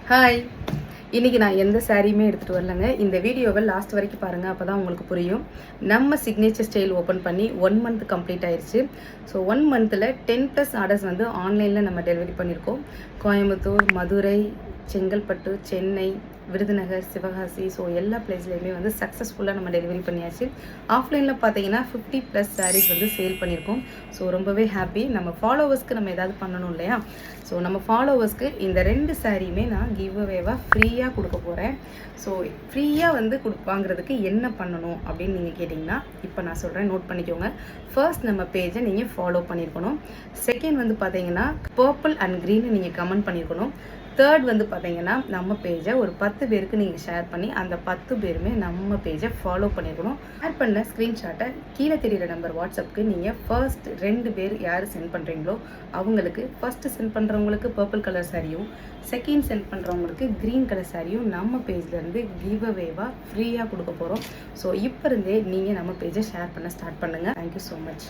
Hi, இன்றைக்கி நான் எந்த சாரியுமே எடுத்துகிட்டு வரலங்க. இந்த வீடியோவை லாஸ்ட் வரைக்கும் பாருங்கள், அப்போ தான் உங்களுக்கு புரியும். நம்ம சிக்னேச்சர் ஸ்டைல் ஓப்பன் பண்ணி 1 மந்த் கம்ப்ளீட் ஆயிடுச்சு. ஸோ 1 மந்தில் 10+ ஆர்டர்ஸ் வந்து ஆன்லைனில் நம்ம டெலிவரி பண்ணியிருக்கோம். கோயம்புத்தூர், மதுரை, செங்கல்பட்டு, சென்னை, விருதுநகர், சிவகாசி, ஸோ எல்லா பிளேஸ்லையுமே வந்து சக்ஸஸ்ஃபுல்லாக நம்ம டெலிவரி பண்ணியாச்சு. ஆஃப்லைனில் பார்த்தீங்கன்னா 50+ சாரீஸ் வந்து சேல் பண்ணியிருக்கோம். ஸோ ரொம்பவே ஹாப்பி. நம்ம ஃபாலோவர்ஸ்க்கு நம்ம ஏதாவது பண்ணணும் இல்லையா? ஸோ நம்ம ஃபாலோவர்ஸ்க்கு இந்த 2 சாரியுமே நான் கிவ் அவேவாக ஃப்ரீயாக கொடுக்க போகிறேன். ஸோ ஃப்ரீயாக வந்து வாங்குறதுக்கு என்ன பண்ணணும் அப்படின்னு நீங்கள் கேட்டிங்கன்னா, இப்போ நான் சொல்கிறேன், நோட் பண்ணிக்கோங்க. ஃபர்ஸ்ட் நம்ம பேஜை நீங்கள் ஃபாலோ பண்ணியிருக்கணும். செகண்ட் வந்து பார்த்தீங்கன்னா பர்பிள் அண்ட் க்ரீன் நீங்கள் கமெண்ட் பண்ணியிருக்கணும். தேர்ட் வந்து பார்த்தீங்கன்னா நம்ம பேஜை ஒரு 10 பேருக்கு நீங்கள் ஷேர் பண்ணி அந்த 10 பேருமே நம்ம பேஜை ஃபாலோ பண்ணியிருக்கணும். ஷேர் பண்ண ஸ்க்ரீன்ஷாட்டை கீழே தெரியிற நம்பர் வாட்ஸ்அப்புக்கு நீங்கள் ஃபர்ஸ்ட் 2 பேர் யார் சென்ட் பண்ணுறீங்களோ அவங்களுக்கு, ஃபர்ஸ்ட் சென்ட் பண்ணுறவங்களுக்கு பர்பிள் கலர் சாரியும், செகண்ட் சென்ட் பண்ணுறவங்களுக்கு க்ரீன் கலர் சாரியும் நம்ம பேஜ்லேருந்து கிவ் அவேவாக ஃப்ரீயாக கொடுக்க போகிறோம். ஸோ இப்போ இருந்தே நீங்கள் நம்ம பேஜை ஷேர் பண்ண ஸ்டார்ட் பண்ணுங்கள். Thank you so much.